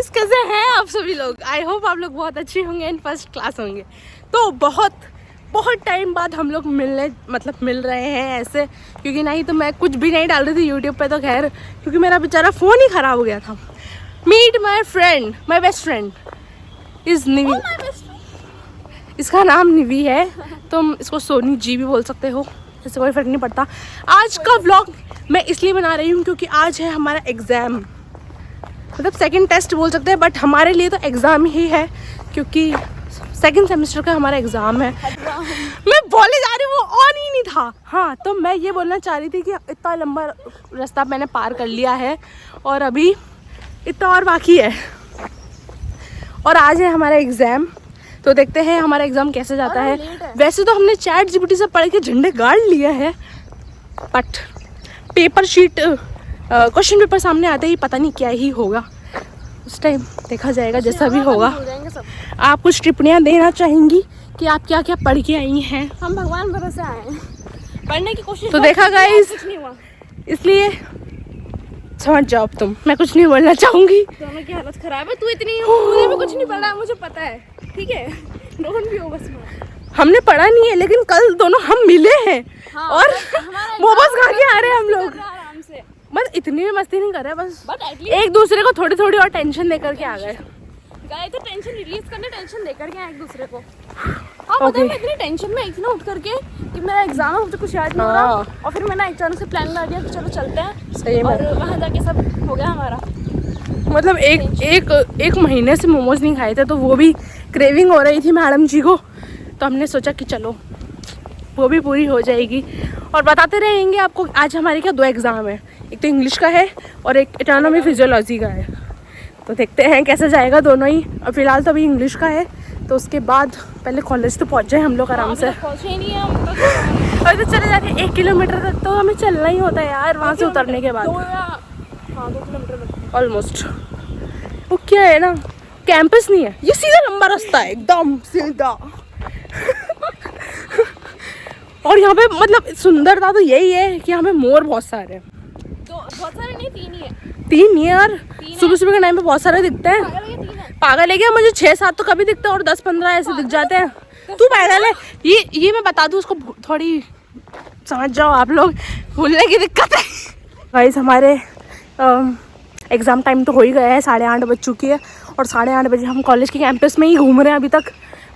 Guys, कैसे हैं आप सभी लोग? आई होप आप लोग बहुत अच्छे होंगे एंड फर्स्ट क्लास होंगे। तो बहुत टाइम बाद हम लोग मिल रहे हैं ऐसे, क्योंकि नहीं तो मैं कुछ भी नहीं डाल रही थी यूट्यूब पे, तो खैर क्योंकि मेरा बेचारा फ़ोन ही ख़राब हो गया था। Meet my friend, my best friend is Nivi. इसका नाम निवी है, तुम इसको सोनी जी भी बोल सकते हो, इससे कोई फ़र्क नहीं पड़ता। आज का व्लॉग मैं इसलिए बना रही हूँ क्योंकि आज है हमारा एग्ज़ाम, मतलब सेकंड टेस्ट बोल सकते हैं, बट हमारे लिए तो एग्ज़ाम ही है क्योंकि सेकंड सेमेस्टर का हमारा एग्ज़ाम है। मैं बोले जा रही हूँ, वो ऑन ही नहीं था। हाँ, तो मैं ये बोलना चाह रही थी कि इतना लंबा रास्ता मैंने पार कर लिया है और अभी इतना और बाकी है, और आज है हमारा एग्ज़ाम। तो देखते हैं हमारा एग्ज़ाम कैसे जाता है। वैसे तो हमने चैट जीपीटी से पढ़ के झंडे गाड़ लिया है, but paper sheet question paper सामने आते ही पता नहीं क्या ही होगा, उस टाइम देखा जाएगा जैसा भी होगा। आप कुछ टिप्पणियाँ देना चाहेंगी कि आप क्या क्या पढ़ के आई हैं? हम भगवान भरोसे आए हैं, पढ़ने की कोशिश तो देखा गाइस, कुछ नहीं हुआ, इसलिए समझ जाओ तुम, मैं कुछ नहीं बोलना चाहूँगी। दोनों की हालत खराब है। तूने भी कुछ नहीं पढ़ा, मुझे पता है, ठीक है? Don't be over smart. हमने पढ़ा नहीं है, लेकिन कल दोनों हम मिले हैं। हाँ, और मोमोज खा के आ रहे हैं हम लोग। आराम से, बस इतनी भी मस्ती नहीं कर रहे, बस बट एटलीस्ट एक दूसरे को थोड़ी थोड़ी और टेंशन दे करके आ गए। गए तो टेंशन रिलीज करने, टेंशन देकर के एक दूसरे को। हाँ, पता है मैं इतनी टेंशन में इतना उठ करके कि मेरा एग्जाम है, मुझे कुछ याद नहीं हो रहा, और फिर मैंने अचानक से प्लान बना दिया कि चलो चलते हैं। सही में, और वहाँ जाके सब हो गया हमारा। मतलब एक महीने से मोमोज नहीं खाए थे, तो वो भी क्रेविंग हो रही थी मैडम जी को, तो हमने सोचा कि चलो वो भी पूरी हो जाएगी और बताते रहेंगे आपको। आज हमारे क्या 2 एग्ज़ाम है, एक तो इंग्लिश का है और एक इकोनॉमी फिजियोलॉजी का है। तो देखते हैं कैसे जाएगा दोनों ही। और फिलहाल तो अभी इंग्लिश का है, तो उसके बाद पहले कॉलेज तो पहुंच जाए हम लोग आराम से। पहुँचे ही नहीं है हम तक। और तो चले जाते 1 किलोमीटर तक तो हमें चलना ही होता है यार, वहाँ से उतरने के बाद 2 किलोमीटर ऑलमोस्ट। वो क्या है ना, कैंपस नहीं है, ये सीधा लंबा रास्ता है, एकदम सीधा। और यहाँ पे मतलब सुंदरता तो यही है कि यहाँ पे मोर बहुत सारे हैं। बहुत सारे नहीं, 3 ही है। 3 ही यार, सुबह के टाइम पे बहुत सारे दिखते हैं। पागल है क्या? मुझे 6-7 तो कभी दिखते हैं और 10-15 ऐसे दिख जाते हैं। तू पागल है? ये मैं बता दूँ उसको, थोड़ी समझ जाओ आप लोग, भूलने की दिक्कत है। गाइस, हमारे एग्ज़ाम टाइम तो हो ही गया है, 8:30 बज चुकी है और 8:30 बजे हम कॉलेज के कैंपस में ही घूम रहे हैं अभी तक।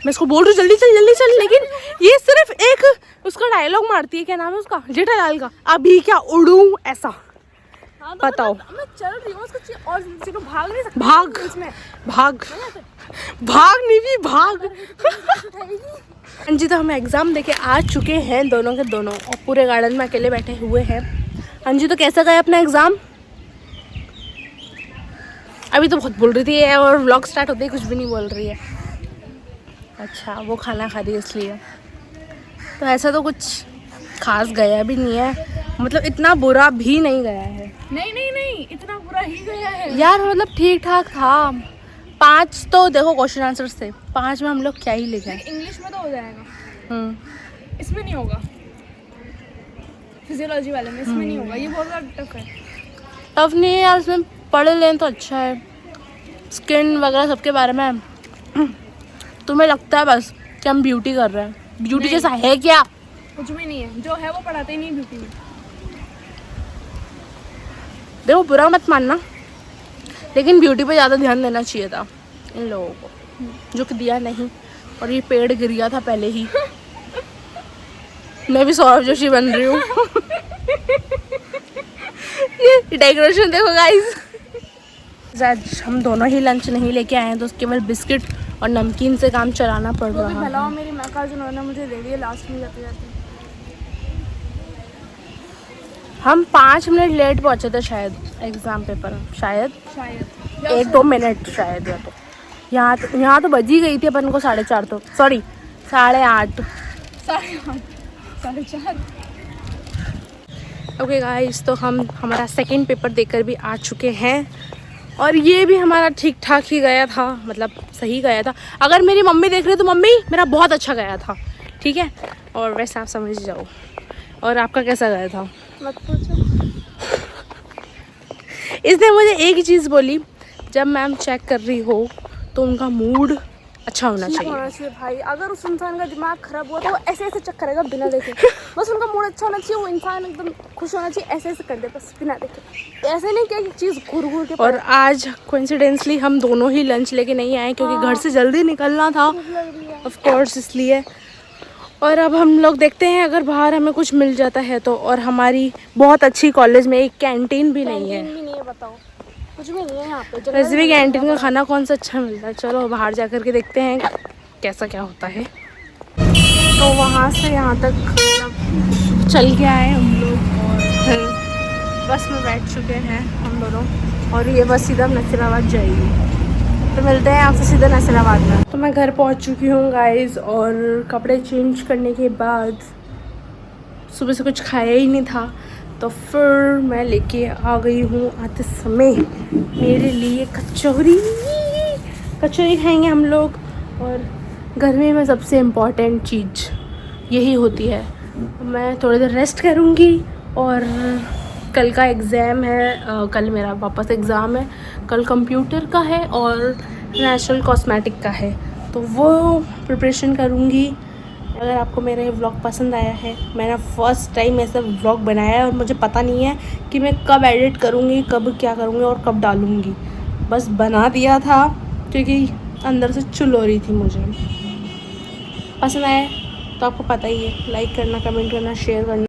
मैं इसको बोल रही हूँ जल्दी चल, लेकिन ये सिर्फ एक उसका डायलॉग मारती है, क्या नाम है उसका, जेठालाल का, अभी क्या उड़ूं ऐसा। हाँ, तो बताओ। मैं चल रही हूँ, उसको और चलो भाग नहीं सकती। भाग निवी भाग। हाँ जी, तो हम एग्ज़ाम देके आ चुके हैं दोनों के दोनों, और पूरे गार्डन में अकेले बैठे हुए हैं। हाँ जी, तो कैसा गया अपना एग्ज़ाम? अभी तो बहुत बोल रही थी और व्लॉग स्टार्ट होते ही कुछ भी नहीं बोल रही है। अच्छा, वो खाना खा रही है इसलिए। तो ऐसा तो कुछ खास गया भी नहीं है, मतलब इतना बुरा भी नहीं गया है। नहीं, इतना बुरा ही गया है यार, मतलब ठीक ठाक था। 5 तो देखो क्वेश्चन आंसर थे, 5 में हम लोग क्या ही लिखे। इंग्लिश में तो हो जाएगा, इसमें नहीं होगा। फिजियोलॉजी वाले में इसमें नहीं होगा, ये बहुत ज़्यादा टफ है। टफ नहीं है यार, इसमें पढ़ लें तो अच्छा है। स्किन वगैरह सबके बारे में तुम्हें लगता है बस कि हम ब्यूटी कर रहे हैं, ब्यूटी जैसा है क्या? कुछ भी नहीं है, जो है वो पढ़ाते ही नहीं ब्यूटी में। देखो, बुरा मत मानना, लेकिन ब्यूटी पे ज़्यादा ध्यान देना चाहिए था इन लोगों को, जो कि दिया नहीं, और ये पेड़ गिर गया था पहले ही। मैं भी सौरभ जोशी बन रही हूँ। ये डेकोरेशन देखो गाइस। आज हम दोनों ही लंच नहीं लेके आए हैं, तो केवल बिस्किट और नमकीन से काम चलाना पड़ रहा है। भला मेरी माँ का जिन्होंने मुझे दे दिया लास्ट में जाते जाते। हम 5 मिनट लेट पहुँचे थे शायद एग्ज़ाम पेपर में, शायद 1-2 मिनट शायद, या तो यहाँ तो बज ही गई थी अपन को 4:30, तो सॉरी 8:30। 4:30। ओके गाइस, तो हम हमारा सेकंड पेपर देकर भी आ चुके हैं, और ये भी हमारा ठीक ठाक ही गया था, मतलब सही गया था। अगर मेरी मम्मी देख रही तो मम्मी, मेरा बहुत अच्छा गया था, ठीक है? और वैसे आप समझ जाओ। और आपका कैसा गया था? मत पूछो। इसने मुझे एक ही चीज़ बोली, जब मैम चेक कर रही हो तो उनका मूड अच्छा होना ठीक चाहिए। होना चाहिए भाई। अगर उस इंसान का दिमाग खराब हुआ तो वो ऐसे ऐसे चेक करेगा बिना देखे। बस उनका मूड अच्छा होना चाहिए, वो इंसान एकदम खुश होना चाहिए, ऐसे ऐसे कर दे बस बिना देखे। ऐसे नहीं कि एक चीज़ घूर घूर के। और आज कोइंसिडेंसली हम दोनों ही लंच लेके नहीं आए क्योंकि घर से जल्दी निकलना था ऑफ कोर्स, इसलिए। और अब हम लोग देखते हैं अगर बाहर हमें कुछ मिल जाता है तो। और हमारी बहुत अच्छी कॉलेज में एक कैंटीन भी नहीं है। कैंटीन भी नहीं है, बताओ कुछ भी नहीं है यहाँ पे। वैसे भी कैंटीन का खाना कौन सा अच्छा मिलता है। चलो बाहर जा कर के देखते हैं कैसा क्या होता है। तो वहाँ से यहाँ तक मतलब चल के आए हम लोग और फिर बस में बैठ चुके हैं हम दोनों। और ये बस सीधा नसीराबाद जाएगी, तो मिलते हैं आपसे सीधा नसीराबाद में। तो मैं घर पहुँच चुकी हूँ गाइस, और कपड़े चेंज करने के बाद सुबह से कुछ खाया ही नहीं था, तो फिर मैं लेके आ गई हूँ आते समय मेरे लिए कचौरी। कचौरी खाएंगे हम लोग। और गर्मी में सबसे इम्पॉर्टेंट चीज़ यही होती है। मैं थोड़ी देर रेस्ट करूँगी और कल का एग्ज़ाम है। कल मेरा वापस एग्ज़ाम है। कल कंप्यूटर का है और नेचुरल कॉस्मेटिक का है, तो वो प्रिपरेशन करूँगी। अगर आपको मेरा ये व्लॉग पसंद आया है, मैंने फ़र्स्ट टाइम ऐसा व्लॉग बनाया है और मुझे पता नहीं है कि मैं कब एडिट करूँगी, कब क्या करूँगी और कब डालूँगी। बस बना दिया था क्योंकि अंदर से चुल हो रही थी मुझे। पसंद आया तो आपको पता ही है, लाइक करना, कमेंट करना, शेयर करना।